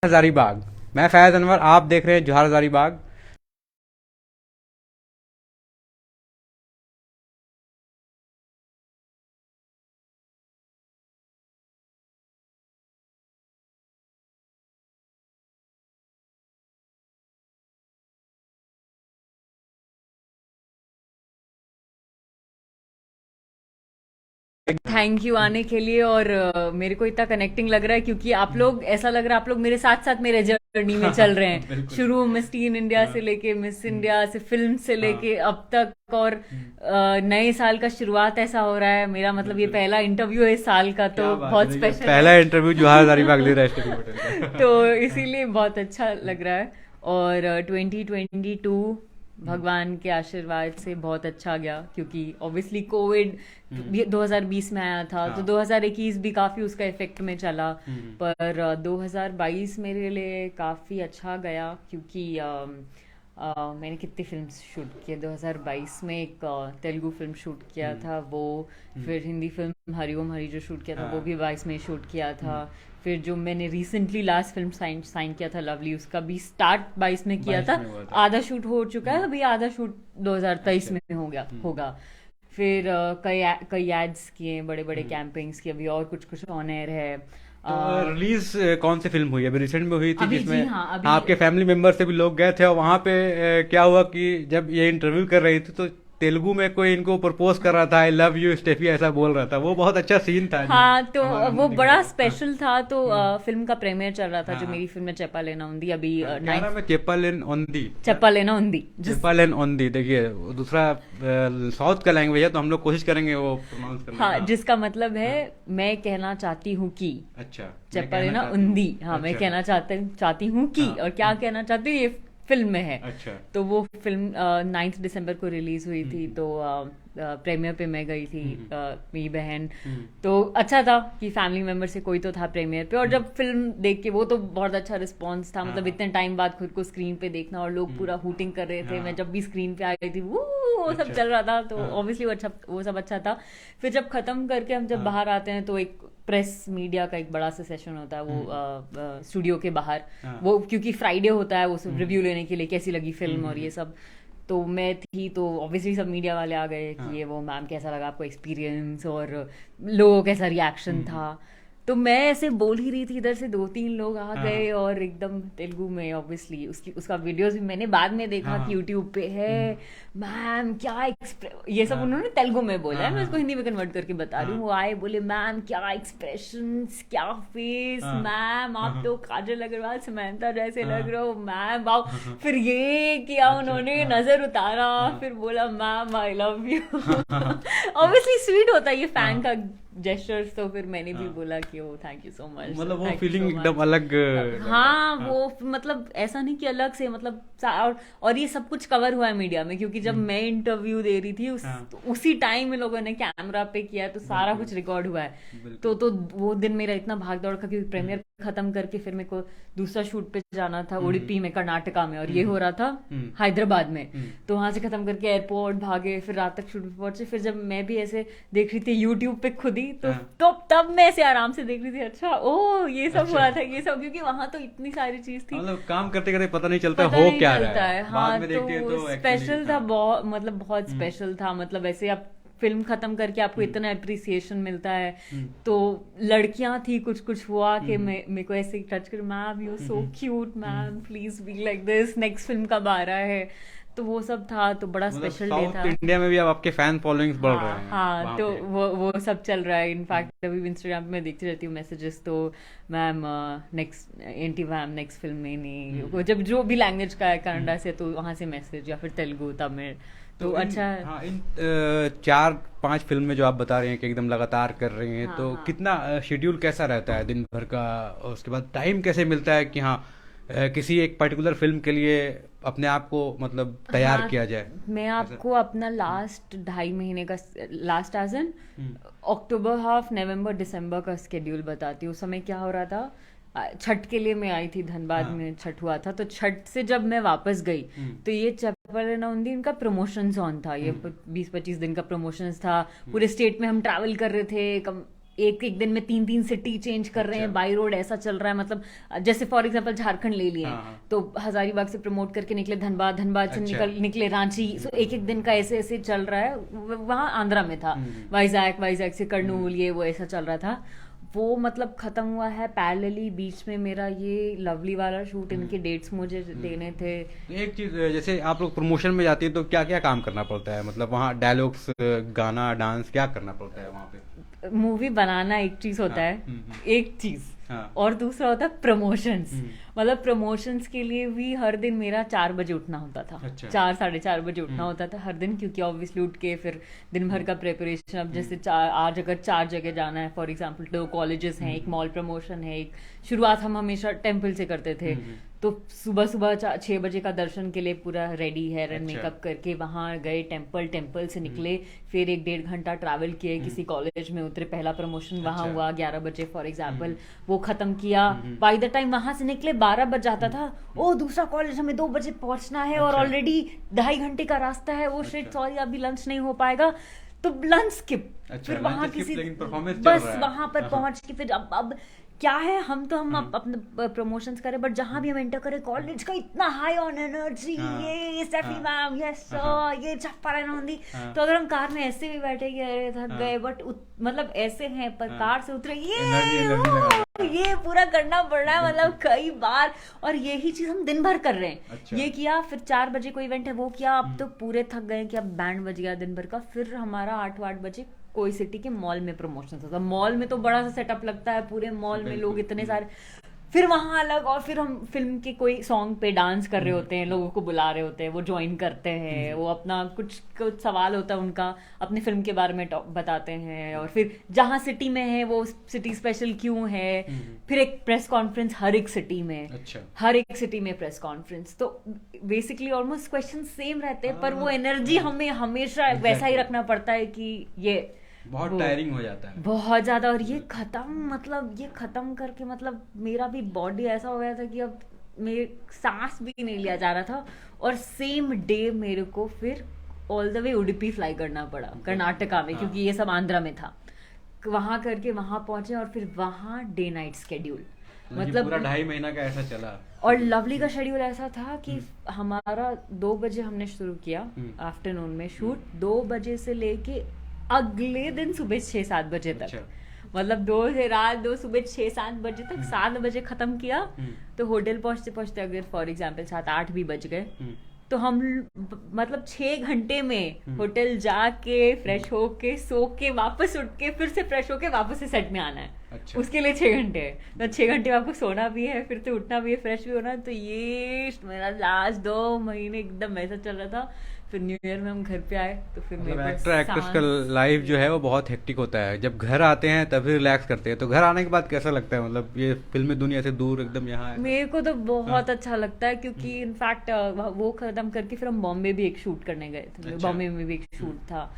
हजारीबाग। मैं फैज अनवर, आप देख रहे हैं जोहार हजारीबाग। थैंक यू आने के लिए। और मेरे को इतना कनेक्टिंग लग रहा है क्योंकि आप लोग, ऐसा लग रहा है आप लोग मेरे साथ साथ मेरे जर्नी में चल रहे हैं, बिल्कुल। शुरू मिस टीन इंडिया हाँ। से लेके मिस हम्म। इंडिया से फिल्म से हाँ। लेके अब तक। और हम्म। नए साल का शुरुआत ऐसा हो रहा है मेरा, मतलब ये बिल्कुल। पहला इंटरव्यू है इस साल का, क्या तो बात है, बहुत देखिए स्पेशल है। पहला इंटरव्यू जोहार हजारीबाग ले रहा है स्टेफी पटेल तो का। इसीलिए बहुत अच्छा लग रहा है। और 2022 हम्म। भगवान के आशीर्वाद से बहुत अच्छा गया, क्योंकि ऑब्वियसली कोविड हम्म। 2020 में आया था, तो हाँ। 2021 भी काफ़ी उसका इफेक्ट में चला। हम्म। पर 2022 मेरे लिए काफ़ी अच्छा गया, क्योंकि मैंने कितनी फिल्म शूट किए 2022 में। एक तेलुगु फिल्म शूट किया हम्म। था वो, हम्म। फिर हिंदी फिल्म हरिओम हरी जो शूट किया था वो हाँ। भी 22 में शूट किया था। हम्म। फिर जो मैंने recently last film sign sign किया था लवली, उसका भी स्टार्ट 22 में किया 22 था। में हुआ था। आधा शूट हो चुका है, हम्म। अभी आधा शूट 2023 अच्छा। में हो गया हम्म। होगा। फिर कई एड्स किए, बड़े बड़े हम्म। कैंपेन्स किए, अभी और कुछ कुछ ऑन एयर है। तो अ, रिलीज कौन सी फिल्म हुई अभी रिसेंट में हुई थी अभी जिसमें जी हाँ, अभी आपके फैमिली मेंबर से भी लोग गए थे, और वहां पे क्या हुआ कि जब ये इंटरव्यू कर रही थी तो तेलुगु में कोई इनको प्रपोज कर रहा था, आई लव यू स्टेफी ऐसा बोल रहा था, वो बहुत अच्छा सीन था जो हाँ, तो हमारे वो हमने दिखाया बड़ा था। हाँ। स्पेशल था। तो हम्म। फिल्म का प्रीमियर चल रहा था, हाँ। जो हाँ। मेरी फिल्म है चेपा लेना उंदी, अभी हाँ, क्या नाम 9th। है, चेपल एंड ओंदी क्या? चेपा लेना उंदी जिस चेपल एंड ओंदी, देखिए वो दूसरा साउथ का लैंग्वेज है तो हम लोग कोशिश करेंगे वो प्रोनाउंस करने हाँ, का। हाँ। जिसका मतलब है हाँ। मैं कहना चाहती हूँ कि। अच्छा। मैं चप्पल है कहना ना चाहती हूँ। उंदी, हाँ, मैं अच्छा। कहना चाहती हूँ कि, हाँ। और क्या कहना चाहती हूँ ये फिल्म में है। अच्छा। तो वो फिल्म 9 दिसंबर को रिलीज हुई थी, हम्म। तो प्रीमियर पे मैं गई थी, हम्म। मेरी बहन। हम्म। तो अच्छा था कि फैमिली मेंबर से कोई तो था प्रीमियर पे, और हम्म। जब फिल्म देख के, वो तो बहुत अच्छा रिस्पॉन्स था, हाँ। मतलब हाँ। इतने टाइम बाद खुद को स्क्रीन पे देखना, और लोग पूरा हम्म। हूटिंग कर रहे थे। मैं हाँ। जब भी स्क्रीन पे आई थी वो सब अच्छा। चल रहा था, तो हाँ। ऑब्वियसली वो सब अच्छा था। फिर जब खत्म करके हम जब हाँ। बाहर आते हैं, तो एक प्रेस मीडिया का एक बड़ा सा सेशन होता है वो हम्म। स्टूडियो के बाहर। हाँ। वो क्योंकि फ्राइडे होता है, वो सब हम्म। रिव्यू लेने के लिए कैसी लगी फिल्म और हम्म। ये सब। तो मैं थी, तो ऑब्वियसली सब मीडिया वाले आ गए कि हाँ। ये वो मैम कैसा लगा आपको एक्सपीरियंस, और लोगों कैसा रिएक्शन हम्म। था। तो मैं ऐसे बोल ही रही थी, इधर से दो तीन लोग आ हाँ। गए, हाँ। और एकदम तेलुगु में, ऑब्वियसली उसका वीडियोस भी मैंने बाद में देखा हाँ। कि हाँ। यूट्यूब पे है। हम्म। मैम क्या ये सब हाँ। उन्होंने तेलुगु में बोला हाँ। है, मैं हाँ। उसको हिंदी में कन्वर्ट करके बता रही हूँ। हाँ। वो आए, बोले मैम क्या एक्सप्रेशंस, क्या फेस, हाँ। मैम हाँ। आप तो काजल अग्रवाल समंथा जैसे लग हाँ। रहे हो मैम, वाओ। हाँ। हाँ। फिर ये किया अच्छा। उन्होंने, हाँ। नजर उतारा, हाँ। फिर बोला मैम आई लव यू। हाँ। हाँ। ऑब्वियसली स्वीट होता है ये फैन हाँ। का जेस्चर्स, तो फिर मैंने भी हाँ। बोला कि ओ थैंक यू सो मच, मतलब वो थैंक यू फीलिंग सो एकदम मच। अलग लग रहा है। हाँ, हाँ। वो मतलब ऐसा नहीं कि अलग से, मतलब और ये सब कुछ कवर हुआ है मीडिया में, क्योंकि जब हम्म। मैं इंटरव्यू दे रही थी हाँ। तो उसी टाइम में लोगों ने कैमरा पे किया, तो सारा बिल्कुल। कुछ रिकॉर्ड हुआ है। बिल्कुल। तो वो दिन मेरा इतना भाग दौड़ का, क्योंकि हम्म। प्रीमियर खत्म करके फिर मेरे को दूसरा शूट पे जाना था हम्म। उडुपी में, कर्नाटका में, और ये हम्म। हो रहा था हम्म। हैदराबाद में। हम्म। तो वहां से खत्म करके एयरपोर्ट भागे, फिर रात तक शूट पे पहुंचे। फिर जब मैं भी ऐसे देख रही थी यूट्यूब पे खुद ही, तो हाँ। तब मैं ऐसे आराम से देख रही थी, अच्छा ओ ये सब अच्छा। हुआ था, ये सब, क्योंकि वहां तो इतनी सारी चीज थी, मतलब काम करते करते पता नहीं चलता पता हो नहीं क्या रहा चलता है, है। बाद हाँ, में तो देखते हैं तो एक्चुअली। स्पेशल था हाँ। बहुत, मतलब बहुत हम्म। स्पेशल था। मतलब ऐसे आप फिल्म खत्म करके आपको हम्म। इतना अप्रिसिएशन मिलता है। हम्म। तो लड़कियां थी, कुछ कुछ हुआ कि हम्म। मेरे को ऐसे टच कर, ma'am you so hmm. Cute hmm. Ma'am, please be like this, next film कब आ रहा है। तो वो सब था, तो बड़ा मतलब स्पेशल डे साउथ था। इंडिया में भी अब आपके फैन फॉलोइंग्स बढ़ रहे हाँ हैं हाँ, वहां तो पे। वो सब चल रहा है। हम्म। इनफैक्ट अभी इंस्टाग्राम पे मैं देखती रहती हूँ मैसेजेस, तो ma'am next anti ma'am next film में नहीं, हम्म। वो जब जो भी लैंग्वेज का है हम्म। कन्नडा से, तो वहाँ से मैसेज, या फिर तेलुगु तमिल। तो तो इन अच्छा है। हाँ इन चार पांच फिल्में जो आप बता रहे हैं कि एकदम लगातार कर रही हैं, हाँ तो हाँ कितना शेड्यूल कैसा रहता है दिन भर का, और उसके बाद टाइम कैसे मिलता है कि हाँ किसी एक पर्टिकुलर फिल्म के लिए अपने आप को मतलब तैयार हाँ, किया जाए मैं ऐसा। आपको अपना हम्म। लास्ट 2.5 महीने का, लास्ट एज एन हम्म। अक्टूबर हाफ, नवंबर दिसंबर का स्केड्यूल बताती हूँ। उस समय क्या हो रहा था, छठ के लिए मैं आई थी धनबाद हाँ। में, छठ हुआ था, तो छठ से जब मैं वापस गई, हम्म। तो ये चैपल नौंदी इनका प्रमोशंस ऑन था, ये हम्म। 20-25 दिन का प्रमोशंस था। हम्म। पूरे स्टेट में हम ट्रैवल कर रहे थे, एक एक दिन में 3 3 सिटी चेंज कर रहे हैं, अच्छा। बाई रोड ऐसा चल रहा है, मतलब जैसे फॉर एग्जांपल झारखंड ले लिए, हाँ, हाँ। तो हजारीबाग से प्रमोट करके निकले धनबाद, धनबाद से अच्छा। निकले रांची, सो एक एक दिन का ऐसे ऐसे चल रहा है। वहाँ आंध्रा में था, वाइजैक से कर्नूल, ये वो ऐसा चल रहा था। वो मतलब खत्म हुआ है पैरेलली, बीच में मेरा ये लवली वाला शूट, इनके डेट्स मुझे देने थे। तो एक चीज, जैसे आप लोग प्रमोशन में जाती है तो क्या क्या काम करना पड़ता है, मतलब वहाँ डायलॉग्स, गाना, डांस, क्या करना पड़ता है वहाँ पे? मूवी बनाना एक चीज होता हाँ, है, एक चीज, हाँ। और दूसरा होता है प्रमोशंस। मतलब प्रमोशंस के लिए भी हर दिन मेरा 4 बजे उठना होता था। अच्छा। 4 4:30 बजे उठना होता था हर दिन, क्योंकि ऑब्वियसली उठ के फिर दिन भर का प्रिपरेशन। अब जैसे आज अगर 4 जगह जाना है, फॉर एग्जाम्पल 2 कॉलेजेस हैं, एक मॉल प्रमोशन है, एक शुरुआत हम हमेशा टेम्पल से करते थे, तो सुबह सुबह 6 बजे का दर्शन के लिए पूरा रेडी हेयर एंड अच्छा। मेकअप करके वहां गए, टेम्पल से निकले, फिर 1 1.5 घंटा ट्रैवल किए, किसी कॉलेज में उतरे, पहला प्रमोशन वहां अच्छा। हुआ 11 बजे फॉर एग्जाम्पल, वो खत्म किया। बाय द टाइम वहां से निकले 12 बज जाता था। ओ दूसरा कॉलेज हमें 2 बजे पहुंचना है, और अच्छा। ऑलरेडी 2.5 घंटे का रास्ता है, वो शिट सॉरी अभी लंच नहीं हो पाएगा, तो लंच स्किप। अच्छा, फिर lunch वहां skip, किसी लेकिन performance चल बस रहा है। वहां पर हाँ। पहुंच के फिर अब क्या है, हम अपने प्रमोशंस करें, बट जहां भी हम एंटर करें कॉलेज का इतना हाई ऑन एनर्जी, हाँ। ये स्टेफी हाँ। मैम, यस हाँ। ये चप्पा नौंदी। हाँ। तो अगर हम कार में ऐसे भी बैठे कि अरे थक हाँ। गए, बट मतलब ऐसे हैं, पर हाँ। कार से उतरे Energy लगा। ये पूरा करना पड़ रहा है, मतलब कई बार, और यही चीज हम दिन भर कर रहे हैं। अच्छा। ये किया, फिर 4 बजे कोई इवेंट है वो किया, अब तो पूरे थक गए कि अब बैंड बज गया दिन भर का। फिर हमारा 8 बजे कोई सिटी के मॉल में प्रमोशन होता, मॉल में तो बड़ा सा सेटअप लगता है, पूरे मॉल में लोग इतने सारे, फिर वहां अलग, और फिर हम फिल्म के कोई सॉन्ग पे डांस कर रहे होते हैं, लोगों को बुला रहे होते हैं, वो ज्वाइन करते हैं, वो अपना कुछ सवाल होता है उनका, अपनी फिल्म के बारे में बताते हैं, और फिर जहाँ सिटी में है वो सिटी स्पेशल क्यों है, फिर एक प्रेस कॉन्फ्रेंस हर एक सिटी में। अच्छा। हर एक सिटी में प्रेस कॉन्फ्रेंस, तो बेसिकली ऑलमोस्ट क्वेश्चन सेम रहते हैं, पर वो एनर्जी हमें हमेशा वैसा ही रखना पड़ता है कि ये बहुत टायरिंग हो जाता है। बहुत ज्यादा। और ये खत्म करके मतलब मेरा भी बॉडी ऐसा हो गया था कि अब मेरे सांस भी नहीं लिया जा रहा था, और सेम डे मेरे को फिर all the way Udupi fly करना पड़ा, कर्नाटका में, क्योंकि ये सब आंध्रा में था। वहां करके वहां पहुंचे, और फिर वहां डे नाइट शेड्यूल, मतलब पूरा 2.5 महीना का ऐसा चला। और लवली का शेड्यूल ऐसा था कि हमारा 2 बजे हमने शुरू किया आफ्टरनून में शूट, 2 बजे से लेके अगले दिन सुबह 6 7 बजे तक। अच्छा। मतलब 2 से रात 2 सुबह 6 7 बजे तक, 7 बजे खत्म किया, तो होटल पहुंचते पहुंचते अगर फॉर एग्जाम्पल 7 8 भी बज गए, तो हम मतलब 6 घंटे में होटल जाके फ्रेश होके सो के वापस उठ के फिर से फ्रेश होके वापस से सेट में आना है। अच्छा। उसके लिए 6 घंटे है, तो 6 घंटे में आपको सोना भी है, फिर से उठना भी है, फ्रेश भी होना है। तो ये मेरा लास्ट 2 महीने एकदम ऐसा चल रहा था। फिर न्यू ईयर में हम घर पे आए, तो फिर मेरे मतलब को एक्टर एक्ट्रेस का लाइफ जो है वो बहुत हेक्टिक होता है, जब घर आते हैं तभी रिलैक्स करते हैं, तो घर आने के बाद कैसा लगता है, मतलब ये फिल्मी दुनिया से दूर एकदम यहाँ है? मेरे को तो बहुत अच्छा लगता है, क्योंकि इनफैक्ट वो खत्म करके फिर हम बॉम्बे भी एक शूट करने गए थे। अच्छा। बॉम्बे में भी एक शूट था,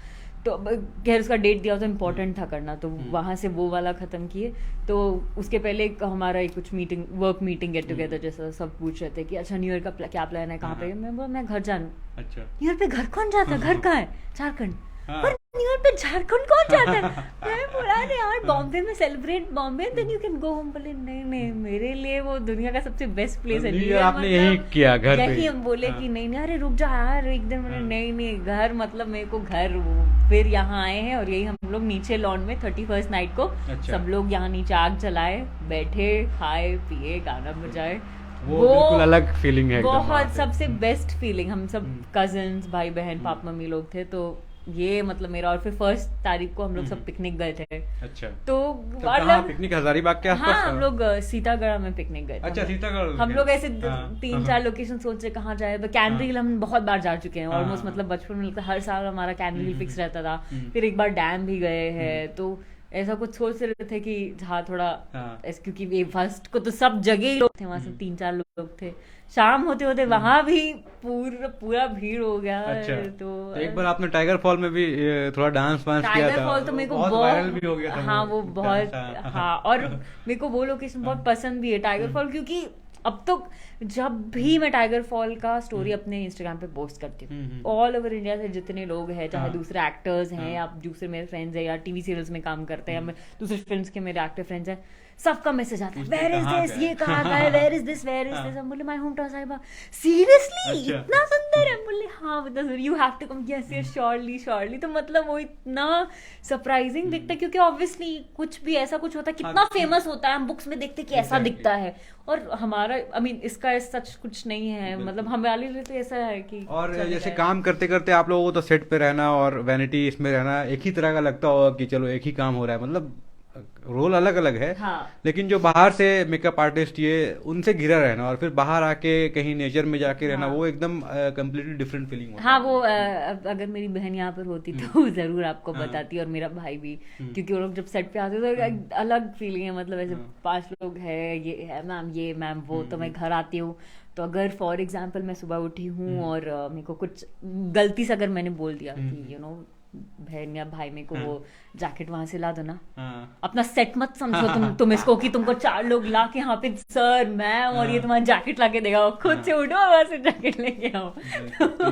तो खैर उसका डेट दिया तो इम्पोर्टेंट था करना, तो वहां से वो वाला खत्म किए। तो उसके पहले हमारा एक कुछ meeting, work meeting, get together जैसा, सब पूछ रहे थे कि अच्छा न्यू ईयर का क्या प्लान है, कहाँ पे। मैं बोला मैं घर जानू। अच्छा। न्यू ईयर पे घर कौन जाता, घर कहाँ है, झारखंड। हाँ। पर न्यू ईयर पे झारखंड कौन जाता है? मैं बोला अरे यार बॉम्बे में celebrate Bombay, then you can go home. बोले नहीं नहीं, मेरे लिए वो दुनिया का सबसे बेस्ट प्लेस है न्यू न्यू ईयर ईयर। आपने यही किया घर पे? यही हम बोले कि नहीं नहीं, अरे रुक जा यार एक दिन। मैंने नहीं नहीं, घर मतलब मेरे को घर। फिर यहाँ आए हैं, और यही हम लोग नीचे लॉन में 31st नाइट को अच्छा। सब लोग यहाँ नीचे आग जलाए, बैठे, खाए पिए, गाना बजाए। वो बिल्कुल अलग फीलिंग है एकदम वहाँ बहुत पे। सबसे बेस्ट फीलिंग। हम सब कजिन्स, भाई बहन, पापा मम्मी लोग थे, तो ये मतलब मेरा। और फिर 1 तारीख को हम लोग सब पिकनिक गए थे। अच्छा। तो कहाँ पिकनिक? हजारीबाग के आसपास? हाँ, हम लोग सीतागढ़ में पिकनिक गए थे। अच्छा, सीतागढ़। हम लोग ऐसे हाँ, 3 4 लोकेशन सोचे कहाँ जाए। कैनरी हिल हम बहुत बार जा चुके हैं ऑलमोस्ट, मतलब बचपन में लगता है हर साल हमारा कैनरी हिल फिक्स रहता था। फिर एक बार डैम भी गए हैं, तो ऐसा कुछ सोच रहे थे कि हाँ थोड़ा क्योंकि ये फर्स्ट को तो सब जगह ही लोग थे, वहां से 3 4 लोग थे। शाम होते होते वहां भी पूरा भीड़ हो गया। अच्छा। तो एक बार आपने टाइगर फॉल में भी थोड़ा डांस किया था। टाइगर फॉल तो मेरे को बहुत वायरल भी हो गया था। हाँ वो बहुत, हाँ, और मेरे को वो लोकेशन बहुत पसंद भी है टाइगर फॉल, क्योंकि अब तो जब भी मैं टाइगर फॉल का स्टोरी अपने इंस्टाग्राम पे पोस्ट करती हूँ, ऑल ओवर इंडिया से जितने लोग हैं, चाहे दूसरे एक्टर्स हैं या दूसरे मेरे फ्रेंड्स हैं या टीवी सीरियल्स में काम करते हैं, या दूसरे फिल्म्स के मेरे एक्टर फ्रेंड्स हैं, सबका मैसेज आता है, वेयर इज दिस, ये कहाँ का है, where is this, where is this. हम बोले my hometown Sahiba, seriously इतना सुंदर है? बोले हाँ बता, you have to come. Yes yes, surely surely. तो मतलब वो इतना सरप्राइजिंग दिखता है, क्योंकि ऑब्वियसली कुछ भी ऐसा कुछ होता है, कितना फेमस होता है, हम बुक्स में देखते कि ऐसा दिखता है, और हमारा आई मीन इसका सच कुछ नहीं है, मतलब हमारे लिए तो ऐसा है कि और जैसे काम करते करते आप लोगों को तो सेट पे रहना और वैनिटी इसमें रहना एक ही तरह का लगता होगा कि चलो एक ही काम हो रहा है, मतलब रोल अलग अलग है। हाँ। लेकिन जो बाहर से मेकअप आर्टिस्ट ये उनसे घिरा रहना और फिर बाहर आके कहीं नेचर में जाके रहना, वो एकदम कम्प्लीटली डिफरेंट फीलिंग होता है। हाँ, वो अगर मेरी बहन यहाँ पर होती तो जरूर आपको बताती, और मेरा भाई भी, क्योंकि वो लोग जब सेट पे आते तो एक अलग फीलिंग है, मतलब ऐसे 5 लोग हैं, ये है मैम, ये मैम, वो, तो मैं घर आती हूँ तो अगर फॉर एग्जाम्पल मैं सुबह उठी हूँ और मेरे को कुछ गलती से अगर मैंने बोल दिया कि बहन या भाई मेरे को वो जैकेट वहां से ला दो ना, अपना सेट मत समझो तुम इसको कि तुमको 4 लोग ला के यहाँ पे सर मैम और ये तुम्हारा जैकेट ला के देगा, खुद से उठो वहां से जैकेट लेके आओ। तो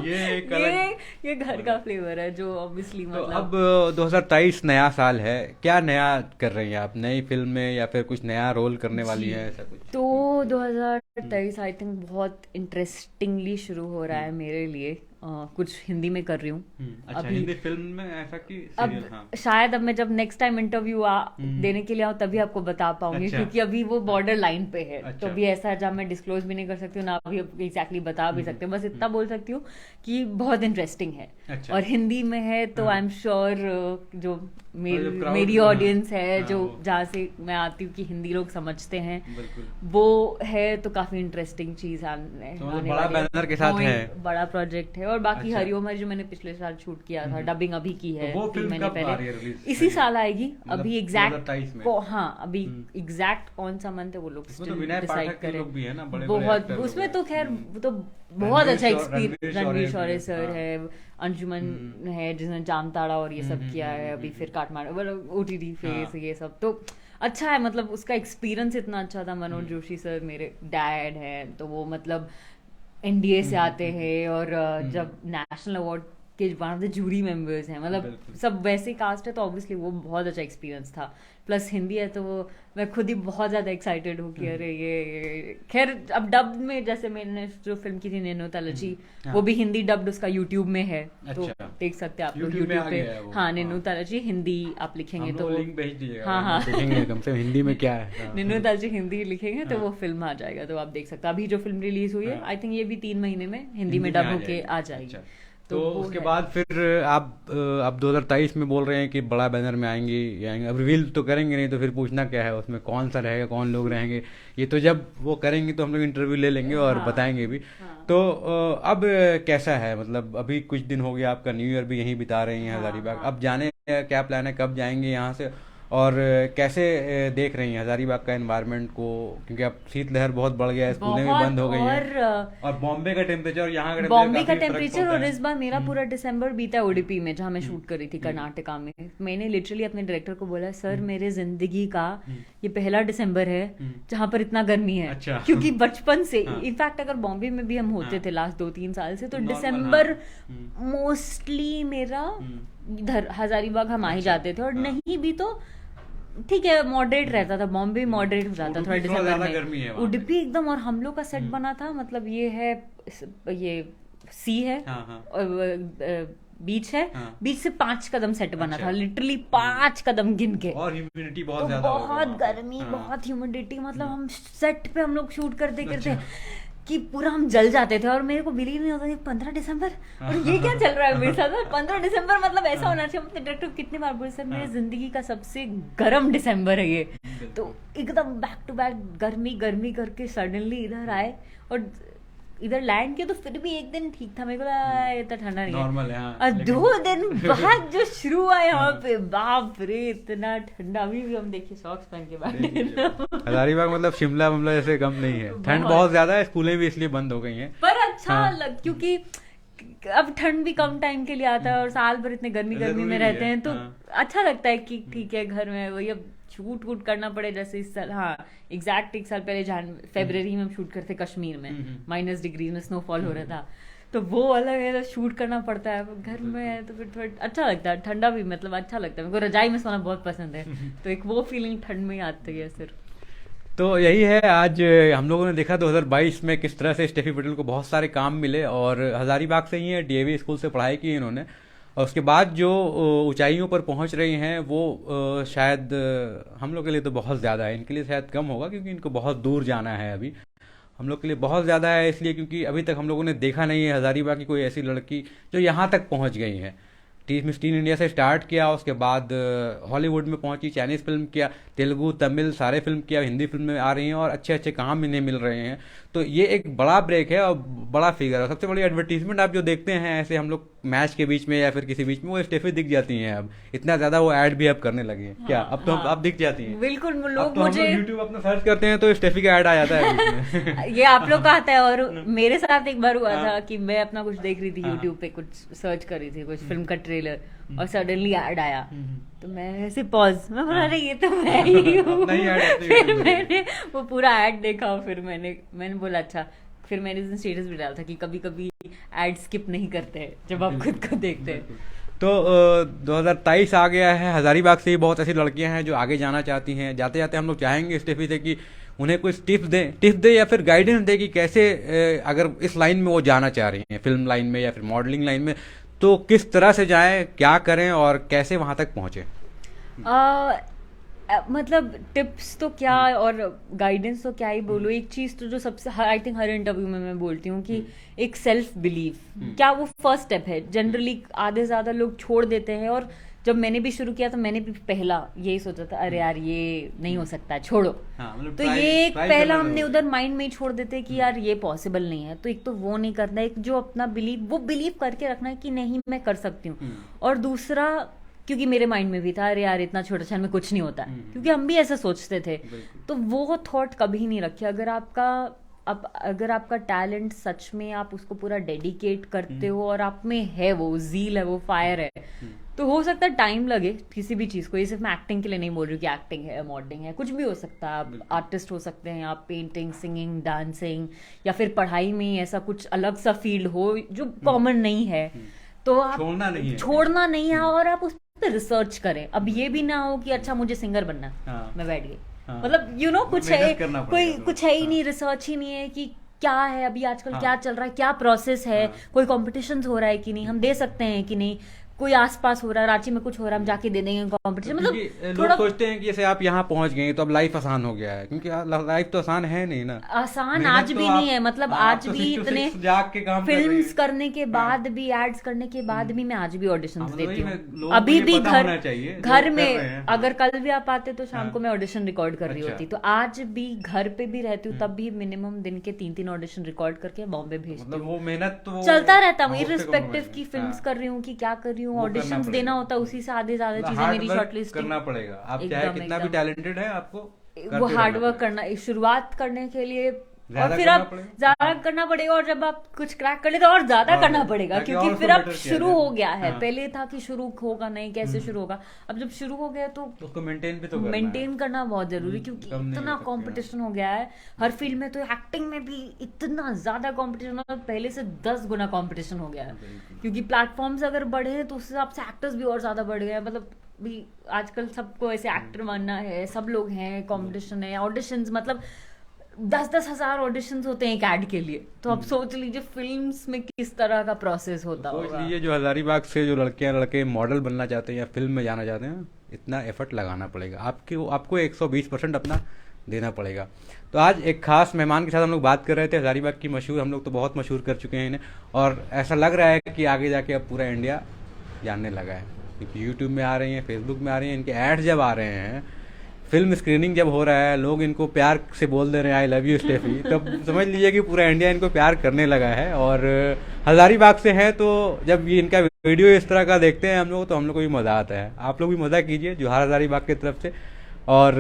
ये घर का फ्लेवर है जो ऑब्वियसली मतलब। अब 2023 नया साल है, क्या नया कर रही हैं आप? नई फिल्म में या फिर कुछ नया रोल करने वाली है, ऐसा कुछ? तो 2023 आई थिंक बहुत इंटरेस्टिंगली शुरू हो रहा है मेरे लिए। कुछ हिंदी में कर रही हूँ। अच्छा, हिंदी फिल्म में ऐसा कि अब हाँ। शायद अब मैं जब नेक्स्ट टाइम इंटरव्यू देने के लिए आऊँ तभी आपको बता पाऊंगी। अच्छा। क्योंकि अभी वो बॉर्डर लाइन पे है। अच्छा। तो अभी ऐसा है जब मैं डिस्क्लोज भी नहीं कर सकती हूँ ना अभी एग्जैक्टली बता भी सकती हूँ, बस इतना बोल सकती हूँ कि बहुत इंटरेस्टिंग है। अच्छा। और हिंदी में है तो आई एम श्योर जो मेरी ऑडियंस है, जो जहाँ से मैं आती हूँ कि हिंदी लोग समझते हैं, वो है तो काफी इंटरेस्टिंग चीज आने बड़ा बैनर के साथ है, बड़ा प्रोजेक्ट है। और बाकी हरिओम है जो मैंने पिछले साल शूट किया था, डबिंग अभी की है 3 महीने पहले, इसी साल आएगी। अभी एग्जैक्ट हाँ अभी एग्जैक्ट कौन सा मंथ है वो लोग डिसाइड करें। बहुत उसमें तो खैर तो बहुत अच्छा एक्सपीरियंस। रणवीर शौर्य सर है, अंजुमन है जिसने जामताड़ा और ये सब किया है, अभी फिर काठमांडू OTT फेस ये सब, तो अच्छा है। मतलब उसका एक्सपीरियंस इतना अच्छा था। मनोज जोशी सर मेरे डैड हैं, तो वो मतलब NDA से आते हैं और जब नेशनल अवार्ड के one of the jury members हैं, मतलब सब वैसे कास्ट है, तो ऑब्वियसली वो बहुत अच्छा एक्सपीरियंस था। प्लस हिंदी है तो वो मैं खुद ही बहुत ज्यादा एक्साइटेड हूँ कि अरे ये खैर अब डब में, जैसे मैंने जो फिल्म की थी नैनो तालाची, वो भी हिंदी डब्ड उसका यूट्यूब में है। तो देख सकते हैं आप लोग यूट्यूब पे। हाँ, नैनो तालाची हिंदी आप लिखेंगे तो लिंक भेज दीजिएगा। हाँ देखेंगे कम से कम हिंदी में क्या है। नैनो तालाची हिंदी लिखेंगे तो वो फिल्म आ जाएगा, तो आप देख सकते हैं। अभी जो फिल्म रिलीज हुई है आई थिंक ये भी 3 महीने में हिंदी में डब होके आ जाएगी। तो उसके बाद फिर आप अब 2023 में बोल रहे हैं कि बड़ा बैनर में आएंगी। अब रिवील तो करेंगे नहीं तो फिर पूछना क्या है उसमें, कौन सा रहेगा, कौन लोग रहेंगे, ये तो जब वो करेंगे तो हम लोग इंटरव्यू ले लेंगे और बताएंगे भी। तो अब कैसा है, मतलब अभी कुछ दिन हो गया, आपका न्यू ईयर भी यहीं बिता रही हैं हजारीबाग। अब जाने क्या प्लान है, कब जाएंगे यहाँ से, और कैसे देख रही हैं हजारीबाग का एनवायरनमेंट को? क्योंकि अब शीतलहर बहुत बढ़ गया है, स्कूलें भी बंद हो गई हैं, और बॉम्बे का टेम्परेचर और यहाँ का बॉम्बे का टेम्परेचर। और इस बार मेरा पूरा दिसंबर बीता है उडुपी में, जहाँ मैं शूट करी थी कर्नाटका में। मैंने लिटरली अपने डायरेक्टर को बोला, सर मेरे जिंदगी का ये पहला दिसंबर है जहाँ पर इतना गर्मी है। क्योंकि बचपन से इनफैक्ट अगर बॉम्बे में भी हम होते थे लास्ट 2-3 साल से, तो दिसंबर मोस्टली मेरा इधर हजारीबाग हम आ ही जाते थे। और नहीं भी तो ठीक है मॉडरेट रहता था, बॉम्बे मॉडरेट हो जाता थोड़ा दिसंबर में। उडुपी एकदम, और हम लोग का सेट बना था, मतलब ये है, ये सी है और बीच है, बीच से 5 कदम सेट बना था, लिटरली 5 कदम गिन के। और ह्यूमिडिटी बहुत ज्यादा, बहुत गर्मी, बहुत ह्यूमिडिटी, मतलब हम सेट पे हम लोग शूट करते करते कि पूरा हम जल जाते थे। और मेरे को बिलीव नहीं होता था 15 दिसंबर और ये क्या चल रहा है मेरे साथ। 15 दिसंबर मतलब ऐसा होना चाहिए। अपने डायरेक्टर कितनी बार बोले, सर मेरी जिंदगी का सबसे गर्म दिसंबर है ये। तो एकदम बैक टू बैक गर्मी गर्मी करके सडनली इधर आए और इधर लैंड किया, तो फिर भी एक दिन ठीक था, मेरे को इतना ठंडा नहीं नॉर्मल है। और 2 दिन बाद जो शुरू हुआ यहाँ पे, बाप रे इतना ठंडा। अभी भी हम देखिए सॉक्स पहन के बैठे। हजारीबाग मतलब शिमला मामला जैसे कम नहीं है, ठंड बहुत ज्यादा है, स्कूलें भी इसलिए बंद हो गई हैं। पर अच्छा क्योंकि अब ठंड भी कम टाइम के लिए आता है और साल भर इतने गर्मी गर्मी में रहते हैं, तो अच्छा लगता है कि ठीक है घर में वही अब शूट वूट करना पड़े, जैसे इस साल, हाँ एग्जैक्ट 1 साल पहले फरवरी में हम शूट करते कश्मीर में, -डिग्रीज में स्नोफॉल हो रहा था, तो वो अलग है, शूट करना पड़ता है। घर में है तो फिर थोड़ा अच्छा लगता है, ठंडा भी मतलब अच्छा लगता है, मेरे को रजाई में सोना बहुत पसंद है, तो एक वो फीलिंग ठंड में आती है सिर्फ। तो यही है, आज हम लोगों ने देखा 2022 में किस तरह से स्टेफी पटेल को बहुत सारे काम मिले, और हजारीबाग से ही है, डीएवी स्कूल से पढ़ाई की इन्होंने, और उसके बाद जो ऊंचाइयों पर पहुंच रही हैं वो शायद हम लोग के लिए तो बहुत ज़्यादा है, इनके लिए शायद कम होगा क्योंकि इनको बहुत दूर जाना है अभी। हम लोग के लिए बहुत ज़्यादा है इसलिए क्योंकि अभी तक हम लोगों ने देखा नहीं है हजारीबाग की कोई ऐसी लड़की जो यहाँ तक पहुँच गई है। मिस टीन इंडिया से स्टार्ट किया, उसके बाद हॉलीवुड में पहुंची, चाइनीज़ फिल्म किया, तेलुगु तमिल सारे फिल्म किया, हिंदी फिल्म में आ रही हैं और अच्छे अच्छे काम इन्हें मिल रहे हैं। तो ये एक बड़ा ब्रेक है और बड़ा फिगर है। सबसे बड़ी एडवर्टीजमेंट आप जो देखते हैं ऐसे हम लोग मैच के बीच में या फिर किसी बीच में, वो स्टेफी दिख जाती हैं। अब इतना ज़्यादा वो ऐड भी अब करने लगे हैं। क्या अब तो अब दिख जाती हैं बिल्कुल। अब लोग तो मुझे यूट्यूब अपना सर्च करते हैं तो स्टेफी का ऐड आ जाता है बीच में। ये आप लोग का आता है, और मेरे साथ एक बार हुआ था कि मैं अपना कुछ देख रही थी यूट्यूब पे, कुछ सर्च कर रही थी कुछ फिल्म का ट्रेलर, और सडनली ऐड आया, तो मैं ऐसे पॉज, मैं बोला अरे ये तो मैं ही हूँ। फिर मैंने वो पूरा ऐड देखा, फिर मैंने बोला अच्छा। फिर मैंने उसमें स्टेटस भी डाला था कि कभी कभी ऐड स्किप नहीं करते हैं जब आप खुद को देखते हैं। तो 2023 आ गया है, हजारीबाग से ही बहुत ऐसी लड़कियां हैं जो आगे जाना चाहती हैं। जाते जाते हम लोग चाहेंगे स्टेफी से कि उन्हें कुछ टिप्स दे या फिर गाइडेंस दे कि कैसे अगर इस लाइन में वो जाना चाह रही हैं, फिल्म लाइन में या फिर मॉडलिंग लाइन में, तो किस तरह से जाएं, क्या करें और कैसे वहां तक पहुंचे। मतलब टिप्स तो क्या और गाइडेंस तो क्या ही बोलूं। एक चीज तो जो सबसे आई थिंक हर इंटरव्यू में मैं बोलती हूँ कि एक सेल्फ बिलीव, क्या वो फर्स्ट स्टेप है। जनरली आधे ज्यादा लोग छोड़ देते हैं, और जब मैंने भी शुरू किया तो मैंने भी पहला यही सोचा था, अरे यार ये नहीं हो सकता, छोड़ो। मतलब तो ये एक पहला हमने उधर माइंड में ही छोड़ देते हैं कि यार ये पॉसिबल नहीं है। तो एक तो वो नहीं करना है, एक जो अपना वो बिलीव करके रखना है कि नहीं मैं कर सकती हूँ। और दूसरा, क्योंकि मेरे माइंड में भी था अरे यार इतना छोटा शहर में कुछ नहीं होता, क्योंकि हम भी ऐसा सोचते थे, तो वो थॉट कभी नहीं रखे। अगर आपका टैलेंट सच में आप उसको पूरा डेडिकेट करते हो और आप में है वो ज़ील है, वो फायर है, तो हो सकता है टाइम लगे किसी भी चीज़ को। ये सिर्फ मैं एक्टिंग के लिए नहीं बोल रही हूँ कि एक्टिंग है, मॉडलिंग है, कुछ भी हो सकता है। आप आर्टिस्ट हो सकते हैं, आप पेंटिंग, सिंगिंग, डांसिंग, या फिर पढ़ाई में ऐसा कुछ अलग सा फील्ड हो जो कॉमन नहीं है, तो आप छोड़ना नहीं है और आप उस पर रिसर्च करें। अब ये भी ना हो कि अच्छा मुझे सिंगर बनना है, मैं बैठ गई, मतलब कुछ है, कोई कुछ है ही नहीं, रिसर्च ही नहीं है कि क्या है अभी आजकल, क्या चल रहा है, क्या प्रोसेस है, कोई कॉम्पिटिशन हो रहा है कि नहीं, हम दे सकते हैं कि नहीं, कोई आसपास हो रहा है, रांची में कुछ हो रहा है, हम जाके दे देंगे कंपटीशन। मतलब लोग सोचते हैं कि जैसे आप यहाँ पहुंच गए तो अब लाइफ आसान हो गया है, क्योंकि लाइफ तो आसान है नहीं ना, आसान आज भी नहीं है। मतलब आज भी इतने फिल्म्स करने के बाद भी, एड्स करने के बाद भी मैं आज भी ऑडिशंस देती हूँ। अभी भी घर में अगर कल भी आप आते तो शाम को मैं ऑडिशन रिकॉर्ड कर रही होती, तो आज भी घर पे भी रहती हूँ तब भी मिनिमम दिन के 3-3 ऑडिशन रिकॉर्ड करके बॉम्बे भेजती हूँ। वो मेहनत तो चलता रहता हूँ, इररिस्पेक्टिव की फिल्म्स कर रही हूँ कि क्या कर रही हूँ, ऑडिशंस देना होता है, उसी से आधे ज्यादा चीजें मेरी शॉर्टलिस्ट करना पड़ेगा। आप चाहे कितना भी टैलेंटेड है, आपको वो हार्ड वर्क करना, शुरुआत करने के लिए, और फिर आप ज्यादा करना पड़ेगा, और जब आप कुछ क्रैक कर ले तो और ज्यादा करना पड़ेगा, क्योंकि फिर अब शुरू हो गया है। पहले था कि शुरू होगा नहीं, कैसे शुरू होगा, अब जब शुरू हो गया तो उसको मेंटेन करना बहुत जरूरी, क्योंकि इतना कंपटीशन हो गया है हर फील्ड में। तो एक्टिंग में भी इतना ज्यादा कंपटीशन है, पहले से 10 गुना कंपटीशन हो गया है, क्योंकि प्लेटफॉर्म्स अगर बढ़े हैं तो उस हिसाब से एक्टर्स भी और ज्यादा बढ़ गए हैं। मतलब भी आजकल सबको ऐसे एक्टर बनना है, सब लोग हैं, कंपटीशन है, ऑडिशंस, मतलब 10-10 हजार ऑडिशंस होते हैं एक ऐड के लिए। तो अब सोच लीजिए फिल्म्स में किस तरह का प्रोसेस होता होगा। सोच लीजिए जो हजारीबाग से जो लड़के मॉडल बनना चाहते हैं या फिल्म में जाना चाहते हैं, इतना एफर्ट लगाना पड़ेगा, आपको 120% अपना देना पड़ेगा। तो आज एक खास मेहमान के साथ हम लोग बात कर रहे थे, हजारीबाग की मशहूर, हम लोग तो बहुत मशहूर कर चुके हैं इन्हें, और ऐसा लग रहा है कि आगे जाके अब पूरा इंडिया जानने लगा है, क्योंकि यूट्यूब में आ रही हैं, फेसबुक में आ रही हैं, इनके एड्स जब आ रहे हैं, फिल्म स्क्रीनिंग जब हो रहा है, लोग इनको प्यार से बोल दे रहे हैं आई लव यू स्टेफी, तब समझ लीजिए कि पूरा इंडिया इनको प्यार करने लगा है। और हजारीबाग से हैं, तो जब ये इनका वीडियो इस तरह का देखते हैं हम लोग, तो हम लोग को भी मज़ा आता है। आप लोग भी मज़ा कीजिए जोहार हजारीबाग की तरफ से, और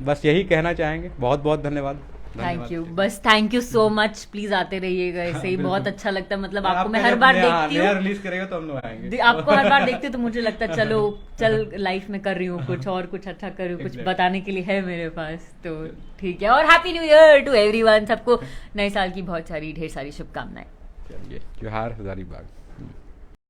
बस यही कहना चाहेंगे। बहुत बहुत धन्यवाद। थैंक यू, बस thank you so much, please आते रहिएगा ऐसे ही, बहुत अच्छा लगता है, मतलब आपको मैं हर बार देखती हूँ, रिलीज करेगा तो हम लोग आएंगे। आपको हर बार देखती हूँ तो मुझे लगता है चलो चल लाइफ में कर रही हूँ कुछ और, कुछ अच्छा कर रही हूँ, कुछ बताने के लिए है मेरे पास, तो ठीक है। और happy new year to everyone, सबको नए साल की बहुत सारी ढेर सारी शुभकामनाएं। चलिए, जोहार हजारीबाग।